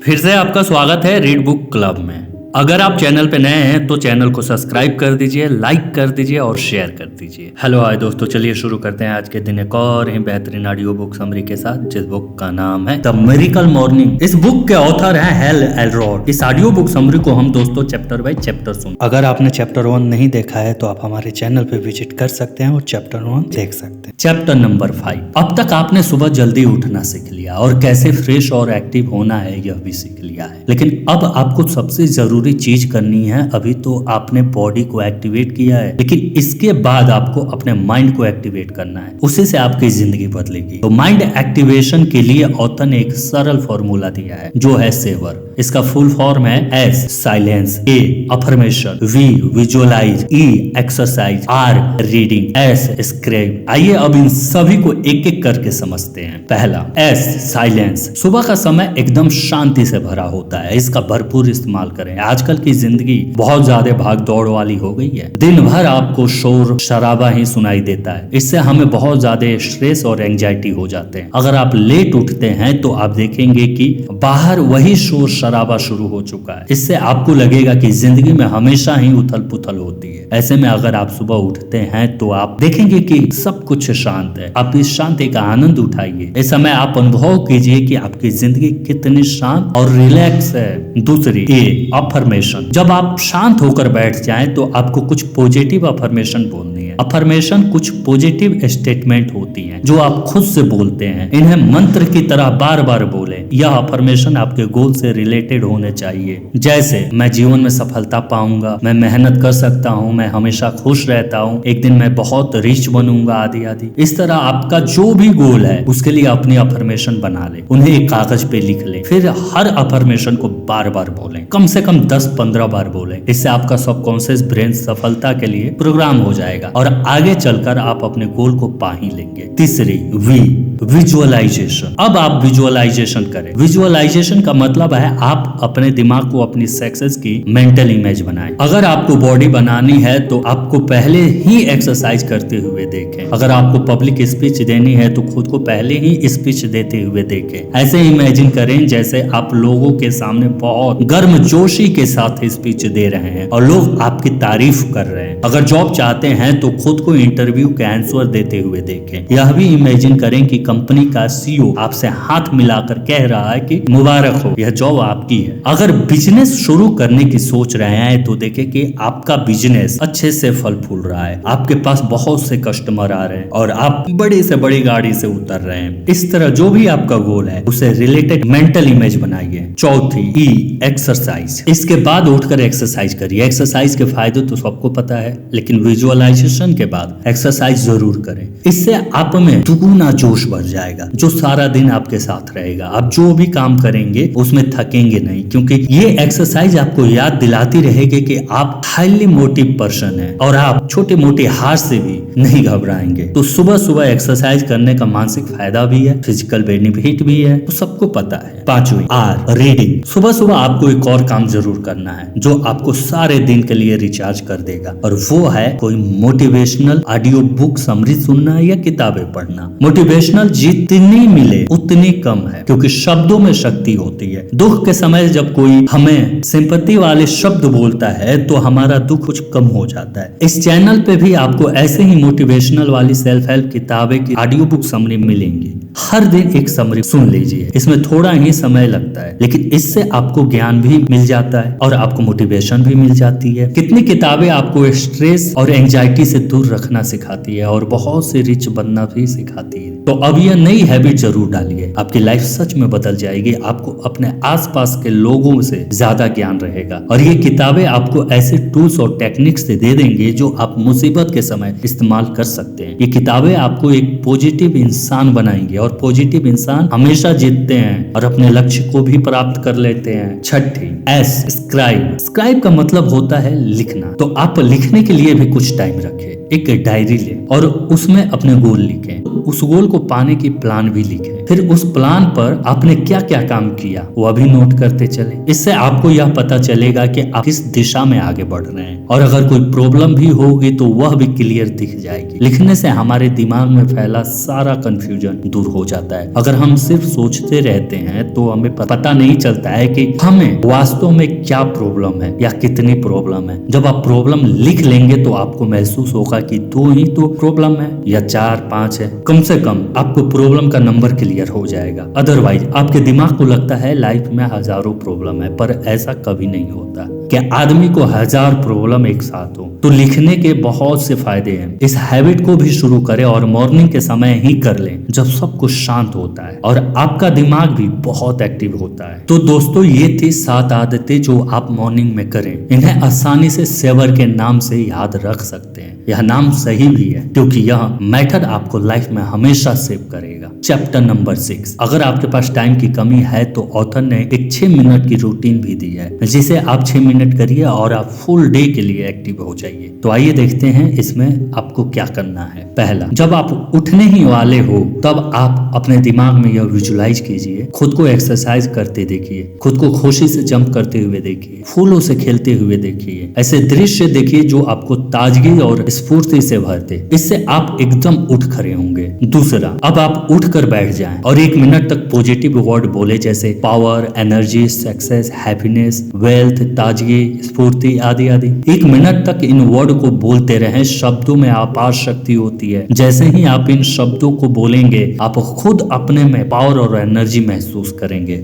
फिर से आपका स्वागत है रीड बुक क्लब में। अगर आप चैनल पे नए हैं तो चैनल को सब्सक्राइब कर दीजिए, लाइक कर दीजिए और शेयर कर दीजिए। हेलो हाय दोस्तों, चलिए शुरू करते हैं आज के दिन एक और ही बेहतरीन ऑडियो बुक समरी के साथ, जिस बुक का नाम है द मिरेकल मॉर्निंग। इस बुक के ऑथर हैं हेल एलरॉड। इस ऑडियो बुक समरी को हम दोस्तों चैप्टर बाय चैप्टर सुन। अगर आपने चैप्टर 1 नहीं देखा है तो आप हमारे चैनल पे विजिट कर सकते हैं और चैप्टर 1 देख सकते हैं। Chapter number 5। अब तक आपने सुबह जल्दी उठना सीख लिया और कैसे फ्रेश और एक्टिव होना है यह भी सीख लिया है, लेकिन अब आपको सबसे जरूरी चीज करनी है। अभी तो आपने बॉडी को एक्टिवेट किया है, लेकिन इसके बाद आपको अपने माइंड को एक्टिवेट करना है। उसी से आपकी जिंदगी बदलेगी। तो माइंड एक्टिवेशन के लिए ऑथर ने एक सरल फॉर्मूला दिया है जो है सेवर। इसका फुल फॉर्म है S silence, A affirmation, V visualize, E exercise, R reading, S scribe. आइए अब इन सभी को एक एक करके समझते हैं। पहला एस साइलेंस। सुबह का समय एकदम शांति से भरा होता है, इसका भरपूर इस्तेमाल करें। आजकल की जिंदगी बहुत ज्यादा भाग दौड़ वाली हो गई है। दिन भर आपको शोर शराबा ही सुनाई देता है। इससे हमें बहुत ज्यादा स्ट्रेस और एंजाइटी हो जाते हैं। अगर आप लेट उठते हैं तो आप देखेंगे कि बाहर वही शोर शराबा शुरू हो चुका है। इससे आपको लगेगा कि जिंदगी में हमेशा ही उथल पुथल होती है। ऐसे में अगर आप सुबह उठते हैं तो आप देखेंगे कि सब कुछ शांत है। आप इस शांति का आनंद उठाइए। इस समय आप अनुभव कीजिए कि आपकी जिंदगी कितनी शांत और रिलैक्स है। दूसरी ए अफर्मेशन। जब आप शांत होकर बैठ जाएं तो आपको कुछ पॉजिटिव अफर्मेशन बोलनी है। अफर्मेशन कुछ पॉजिटिव स्टेटमेंट होती हैं जो आप खुद से बोलते हैं। इन्हें मंत्र की तरह बार बार बोलें। यह अफर्मेशन आपके गोल से रिलेटेड होने चाहिए, जैसे मैं जीवन में सफलता पाऊंगा, मैं मेहनत कर सकता हूँ, मैं हमेशा खुश रहता हूँ, एक दिन मैं बहुत रिच बनूंगा, आदि आदि। इस तरह आपका जो भी गोल है उसके लिए अपनी अफर्मेशन बना ले, उन्हें एक कागज पे लिख ले, फिर हर अफर्मेशन को बार बार बोलें, कम से कम 10-15 बार बोलें। इससे आपका सबकॉन्शियस ब्रेन सफलता के लिए प्रोग्राम हो जाएगा और आगे चलकर आप अपने गोल को पा ही लेंगे। तीसरी वी विजुअलाइजेशन। अब आप विजुअलाइजेशन करें। विजुअलाइजेशन का मतलब है आप अपने दिमाग को अपनी सक्सेस की मेंटल इमेज बनाएं। अगर आपको बॉडी बनानी है तो आपको पहले ही एक्सरसाइज करते हुए देखें। अगर आपको पब्लिक स्पीच देनी है तो खुद को पहले ही स्पीच देते हुए देखें। ऐसे इमेजिन करें जैसे आप लोगों के सामने बहुत गर्मजोशी के साथ स्पीच दे रहे हैं और लोग आपकी तारीफ कर रहे हैं। अगर जॉब चाहते हैं तो खुद को इंटरव्यू के आंसर देते हुए देखें। यह भी इमेजिन करें कि कंपनी का सीईओ आपसे हाथ मिलाकर कह रहा है कि मुबारक हो, यह जॉब आपकी है। अगर बिजनेस शुरू करने की सोच रहे हैं तो देखें कि आपका बिजनेस अच्छे से फल फूल रहा है, आपके पास बहुत से कस्टमर आ रहे हैं और आप बड़ी से बड़ी गाड़ी से उतर रहे हैं। इस तरह जो भी आपका गोल है उसे रिलेटेड मेंटल इमेज बनाइए। चौथी ई एक्सरसाइज। इसके बाद उठकर एक्सरसाइज करिए। एक्सरसाइज के फायदे तो सबको पता है, लेकिन विजुअलाइजेशन के बाद एक्सरसाइज जरूर करें। इससे आप में दुगुना जोश बढ़ जाएगा जो सारा दिन आपके साथ रहेगा। आप जो भी काम करेंगे उसमें थकेंगे नहीं, क्योंकि ये एक्सरसाइज आपको याद दिलाती रहेगी कि आप हाईली मोटिव पर्सन हैं और आप छोटे मोटे हार से भी नहीं घबराएंगे। तो सुबह सुबह एक्सरसाइज करने का मानसिक फायदा भी है, फिजिकल बेनिफिट भी है, तो सबको पता है। पांचवी आर रीडिंग। सुबह सुबह आपको एक और काम जरूर करना है जो आपको सारे दिन के लिए रिचार्ज कर देगा, और वो है कोई मोटिवेशनल ऑडियो बुक समरी सुनना या किताबें पढ़ना। मोटिवेशनल जितनी मिले उतनी कम है, क्योंकि शब्दों में शक्ति होती है। दुख के समय जब कोई हमें सिंपैथी वाले शब्द बोलता है तो हमारा दुख कुछ कम हो जाता है। इस चैनल पे भी आपको ऐसे ही मोटिवेशनल वाली सेल्फ हेल्प किताबें की ऑडियो बुक समरी मिलेंगी। हर दिन एक समरी सुन लीजिए। इसमें थोड़ा ही समय लगता है, लेकिन इससे आपको ज्ञान भी मिल जाता है और आपको मोटिवेशन भी मिल जाती है। कितनी किताबें आपको स्ट्रेस और एंजाइटी से दूर रखना सिखाती है और बहुत से रिच बनना भी सिखाती है। तो अब यह नई हैबिट जरूर डालिए, आपकी लाइफ सच में बदल जाएगी। आपको अपने आसपास के लोगों से ज्यादा ज्ञान रहेगा और ये किताबें आपको ऐसे टूल्स और टेक्निक्स दे देंगे जो आप मुसीबत के समय इस्तेमाल कर सकते हैं। ये किताबें आपको एक पॉजिटिव इंसान बनाएंगे और पॉजिटिव इंसान हमेशा जीतते हैं और अपने लक्ष्य को भी प्राप्त कर लेते हैं। छठी एस स्क्राइब। स्क्राइब का मतलब होता है लिखना। तो आप लिखने के लिए भी कुछ टाइम रखें। एक डायरी लें और उसमें अपने गोल लिखें। उस गोल को पाने की प्लान भी लिखें। फिर उस प्लान पर आपने क्या क्या काम किया वो भी नोट करते चले। इससे आपको यह पता चलेगा कि आप किस दिशा में आगे बढ़ रहे हैं, और अगर कोई प्रॉब्लम भी होगी तो वह भी क्लियर दिख जाएगी। लिखने से हमारे दिमाग में फैला सारा कंफ्यूजन दूर हो जाता है। अगर हम सिर्फ सोचते रहते हैं तो हमें पता नहीं चलता है कि हमें वास्तव में क्या प्रॉब्लम है या कितनी प्रॉब्लम है। जब आप प्रॉब्लम लिख लेंगे तो आपको महसूस होगा कि 2 ही तो प्रॉब्लम है या 4 5 है। कम से कम आपको प्रॉब्लम का नंबर क्लियर हो जाएगा। अदरवाइज आपके दिमाग को लगता है लाइफ में हजारों प्रॉब्लम है, पर ऐसा कभी नहीं होता कि आदमी को 1000 प्रॉब्लम एक साथ हो। तो लिखने के बहुत से फायदे हैं। इस हैबिट को भी शुरू करें और मॉर्निंग के समय ही कर लें जब सब कुछ शांत होता है और आपका दिमाग भी बहुत एक्टिव होता है। तो दोस्तों ये थी 7 आदतें जो आप मॉर्निंग में करें। इन्हें आसानी से सेवर के नाम से याद रख सकते हैं। यह नाम सही भी है क्योंकि यह मेथड आपको लाइफ में हमेशा सेव करेगा। Chapter number 6। अगर आपके पास टाइम की कमी है तो ऑथर ने एक 6 मिनट की रूटीन भी दी है जिसे आप 6 मिनट करिए और आप फुल डे के लिए एक्टिव हो जाइए। तो आइए देखते हैं इसमें आपको क्या करना है। पहला, जब आप उठने ही वाले हो तब आप अपने दिमाग में यह विजुलाइज कीजिए, खुद को एक्सरसाइज करते देखिए, खुद को खुशी से जंप करते हुए देखिए, फूलों से खेलते हुए देखिए। ऐसे दृश्य देखिए जो आपको ताजगी और स्फूर्ति से भर दे। इससे आप एकदम उठ खड़े होंगे। दूसरा, अब आप उठ कर बैठ जाएं और 1 मिनट तक पॉजिटिव वर्ड बोले जैसे power, energy, success, happiness, wealth, ताजगी, स्फूर्ति आदि आदि। 1 मिनट तक इन वर्ड को बोलते रहें। शब्दों में अपार शक्ति होती है। जैसे ही आप इन शब्दों को बोलेंगे आप खुद अपने में पावर और एनर्जी महसूस करेंगे।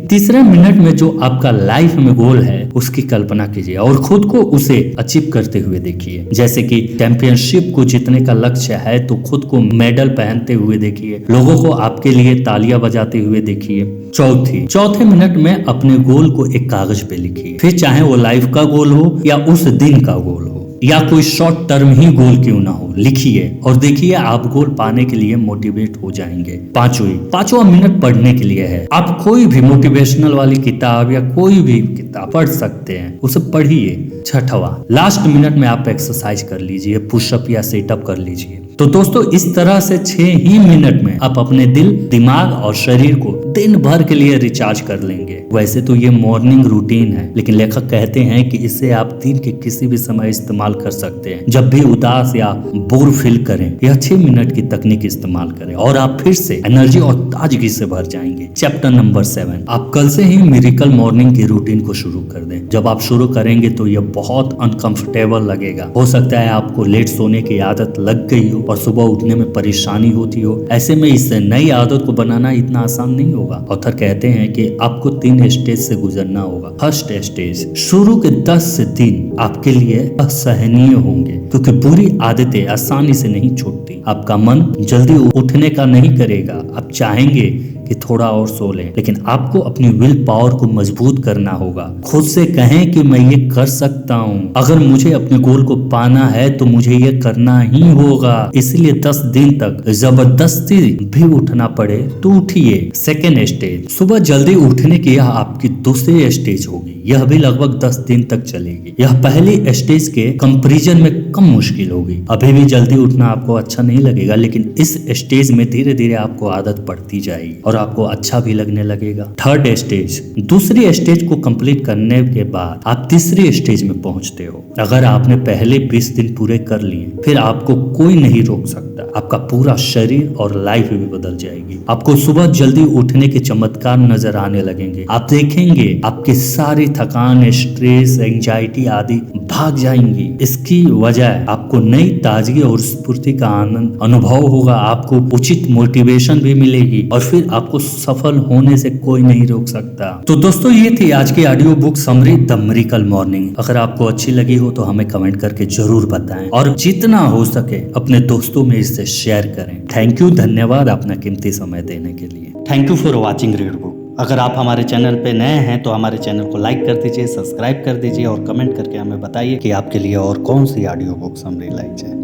तीसरे मिनट में जो आपका लाइफ में गोल है उसकी कल्पना कीजिए और खुद को उसे अचीव करते हुए देखिए। जैसे कि चैंपियनशिप को जीतने का लक्ष्य है तो खुद को मेडल पहनते हुए देखिए, लोगों को आपके लिए तालियां बजाते हुए देखिए। चौथे मिनट में अपने गोल को एक कागज पे लिखिए, फिर चाहे वो लाइफ का गोल हो या उस दिन का गोल हो या कोई शॉर्ट टर्म ही गोल क्यों ना हो, लिखिए और देखिए आप गोल पाने के लिए मोटिवेट हो जाएंगे। पांचवा मिनट पढ़ने के लिए है। आप कोई भी मोटिवेशनल वाली किताब या कोई भी किताब पढ़ सकते हैं, उसे पढ़िए। छठवा, लास्ट मिनट में आप एक्सरसाइज कर लीजिए, पुशअप या सेटअप कर लीजिए। तो दोस्तों इस तरह से 6 ही मिनट में आप अपने दिल, दिमाग और शरीर को दिन भर के लिए रिचार्ज कर लेंगे। वैसे तो ये मॉर्निंग रूटीन है, लेकिन लेखक कहते हैं कि इसे आप दिन के किसी भी समय इस्तेमाल कर सकते हैं। जब भी उदास या बोर फील करें, यह 6 मिनट की तकनीक इस्तेमाल करें और आप फिर से एनर्जी और ताजगी से भर जाएंगे। Chapter number 7। आप कल से ही मिरेकल मॉर्निंग की रूटीन को शुरू कर दें। जब आप शुरू करेंगे तो यह बहुत अनकंफर्टेबल लगेगा। हो सकता है आपको लेट सोने की आदत लग गई हो और सुबह उठने में परेशानी होती हो। ऐसे में इस नई आदत को बनाना इतना आसान नहीं होगा। ऑथर कहते हैं कि आपको 3 स्टेज से गुजरना होगा। फर्स्ट स्टेज, शुरू के 10 दिन आपके लिए असहनीय होंगे क्योंकि बुरी आदतें आसानी से नहीं छूटती। आपका मन जल्दी उठने का नहीं करेगा। आप चाहेंगे कि थोड़ा और सो लें, लेकिन आपको अपनी विल पावर को मजबूत करना होगा। खुद से कहें कि मैं ये कर सकता हूँ। अगर मुझे अपने गोल को पाना है तो मुझे ये करना ही होगा। इसलिए 10 दिन तक जबरदस्ती भी उठना पड़े तो उठिए। सेकेंड स्टेज, सुबह जल्दी उठने की यह आपकी दूसरी स्टेज होगी। यह भी लगभग 10 दिन तक चलेगी। यह पहली स्टेज के कंपैरिजन में कम मुश्किल होगी। अभी भी जल्दी उठना आपको अच्छा नहीं लगेगा, लेकिन इस स्टेज में धीरे धीरे आपको आदत पड़ती जाएगी और आपको अच्छा भी लगने लगेगा। थर्ड स्टेज, दूसरी स्टेज को कंप्लीट करने के बाद आप तीसरी स्टेज में पहुंचते हो। अगर आपने पहले 20 दिन पूरे कर लिए, फिर आपको कोई नहीं रोक सकता। आपका पूरा शरीर और लाइफ भी बदल जाएगी। आपको सुबह जल्दी उठने के चमत्कार नजर आने लगेंगे। आप देखेंगे आपकी सारी थकान, स्ट्रेस, एंजाइटी आदि भाग जाएंगी। इसकी वजह आपको नई ताजगी और स्फूर्ति का आनंद अनुभव होगा। आपको उचित मोटिवेशन भी मिलेगी और फिर आपको सफल होने से कोई नहीं रोक सकता। तो दोस्तों ये थी आज की audio book summary the miracle morning. अगर आपको अच्छी लगी हो तो हमें कमेंट करके जरूर बताएं और जितना हो सके अपने दोस्तों में इसे शेयर करें। थैंक यू, धन्यवाद अपना कीमती समय देने के लिए। Thank you for watching read book. अगर आप हमारे चैनल पे नए हैं तो हमारे चैनल को लाइक कर दीजिए, सब्सक्राइब कर दीजिए और कमेंट करके हमें बताइए कि आपके लिए और कौन सी ऑडियो बुक समरी लाई जाए।